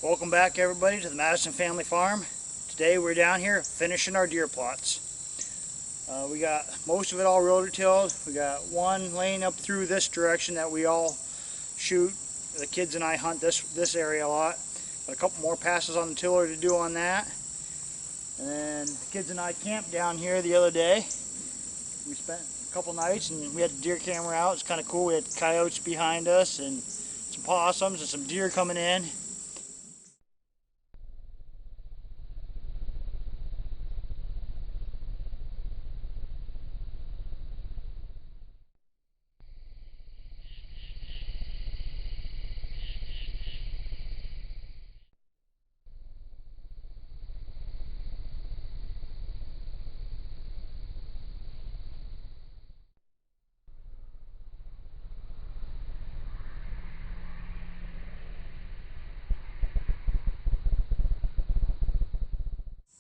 Welcome back everybody to the Madison Family Farm. Today we're down here finishing our deer plots. We got most of it all rotor-tilled. We got one lane up through this direction that we all shoot. The kids and I hunt this area a lot. Got a couple more passes on the tiller to do on that. And then the kids and I camped down here the other day. We spent a couple nights and we had the deer camera out. It's kind of cool. We had coyotes behind us and some possums and some deer coming in.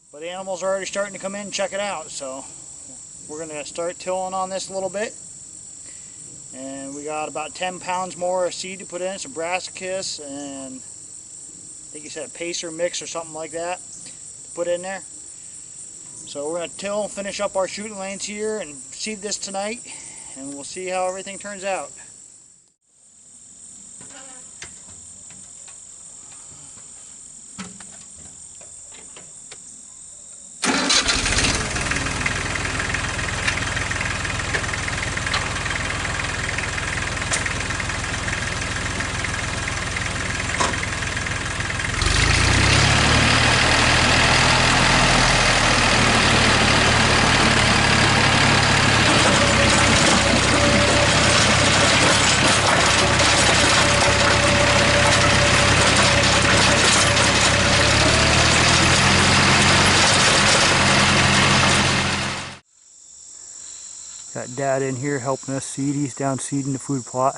But the animals are already starting to come in and check it out, so we're going to start tilling on this a little bit. And we got about 10 pounds more of seed to put in, some brassicas, and I think he said a pacer mix or something like that to put in there. So we're going to till and finish up our shooting lanes here and seed this tonight, and we'll see how everything turns out. Got Dad in here helping us seed. He's down seeding the food plot.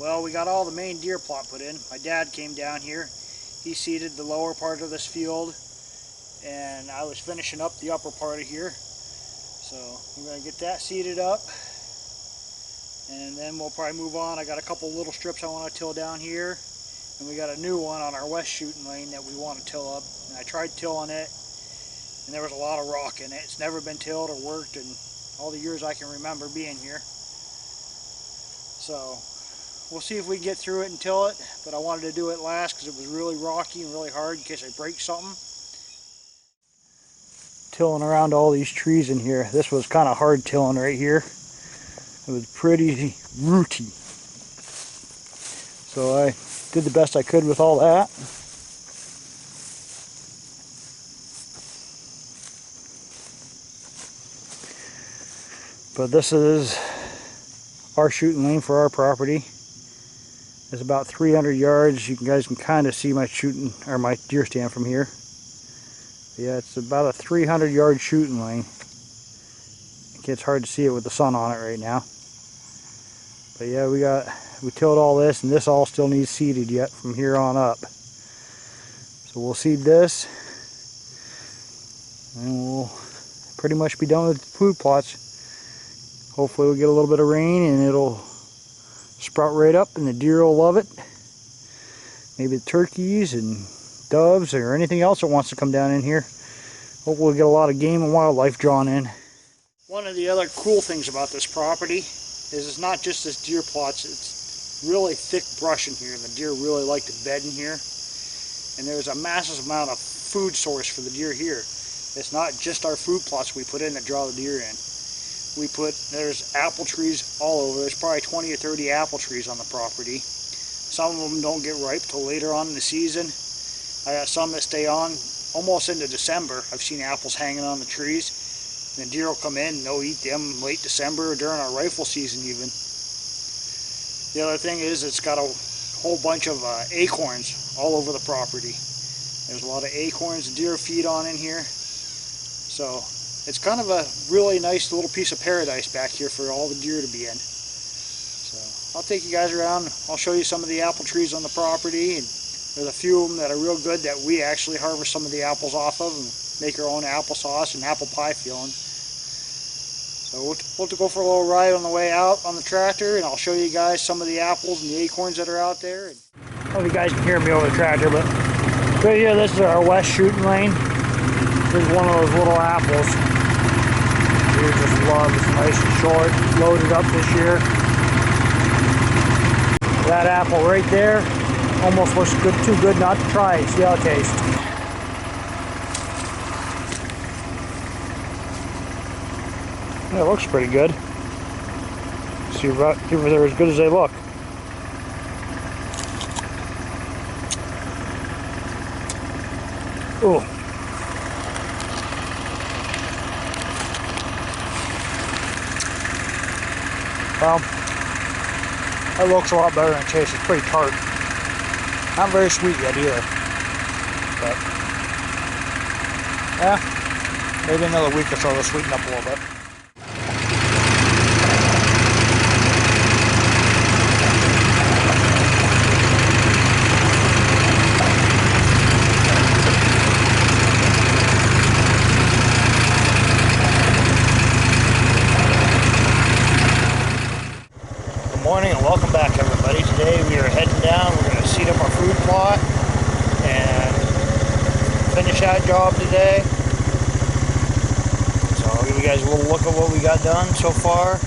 Well, we got all the main deer plot put in. My dad came down here. He seeded the lower part of this field, and I was finishing up the upper part of here. So we're going to get that seeded up, and then we'll probably move on. I got a couple little strips I want to till down here, and we got a new one on our west shooting lane that we want to till up. And I tried tilling it, and there was a lot of rock in it. It's never been tilled or worked in all the years I can remember being here. So we'll see if we can get through it and till it, but I wanted to do it last because it was really rocky and really hard in case I break something. Tilling around all these trees in here. This was kind of hard tilling right here. It was pretty rooty. So I did the best I could with all that. But this is our shooting lane for our property. It's about 300 yards. You guys can kind of see my shooting or my deer stand from here. Yeah, it's about a 300-yard shooting lane. It's hard to see it with the sun on it right now. But yeah, we tilled all this, and this all still needs seeded yet from here on up. So we'll seed this, and we'll pretty much be done with the food plots. Hopefully we'll get a little bit of rain and it'll sprout right up and the deer will love it. Maybe the turkeys and doves or anything else that wants to come down in here. Hopefully we'll get a lot of game and wildlife drawn in. One of the other cool things about this property is it's not just this deer plots, it's really thick brush in here, and the deer really like to bed in here. And there's a massive amount of food source for the deer here. It's not just our food plots we put in that draw the deer in. There's apple trees all over. There's probably 20 or 30 apple trees on the property. Some of them don't get ripe till later on in the season. I got some that stay on almost into December. I've seen apples hanging on the trees. And the deer will come in and they'll eat them late December or during our rifle season even. The other thing is it's got a whole bunch of acorns all over the property. There's a lot of acorns deer feed on in here. So it's kind of a really nice little piece of paradise back here for all the deer to be in. So I'll take you guys around. I'll show you some of the apple trees on the property and There's a few of them that are real good that we actually harvest some of the apples off of and make our own applesauce and apple pie filling. So we'll have to go for a little ride on the way out on the tractor, and I'll show you guys some of the apples and the acorns that are out there. I don't know if you guys can hear me over the tractor, but right here, this is our west shooting lane. This is one of those little apples. We just love. It's nice and short, loaded up this year. That apple right there almost looks good, too good not to try it. See how it tastes. Yeah, it looks pretty good. See if they're as good as they look. Ooh. Well, that looks a lot better than it tastes. It's pretty tart. Not very sweet yet either. But, yeah, maybe another week or so to sweeten up a little bit. Morning and welcome back, everybody. Today we are heading down. We're going to seed up our food plot and finish that job today. So I'll give you guys a little look at what we got done so far.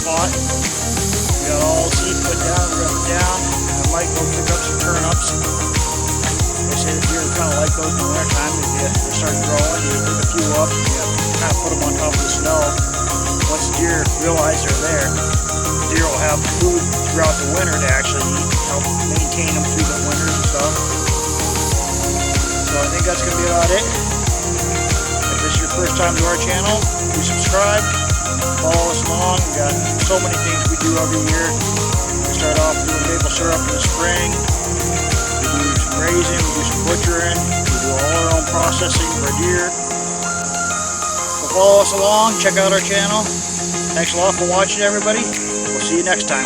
Pot. We got all the seed put down, we're going down. I might go pick up some turnips. They say the deer kind of like those in the winter time. If they start growing, you pick a few up and you kind of put them on top of the snow. Once the deer realize they're there, the deer will have food throughout the winter to actually eat, help maintain them through the winters and stuff. So I think that's going to be about it. If this is your first time to our channel, please subscribe. Follow us along. We got so many things we do every year. We start off doing maple syrup in the spring. We do some raising, we do some butchering, we do all our own processing for deer. So follow us along, check out our channel. Thanks a lot for watching, everybody. We'll see you next time.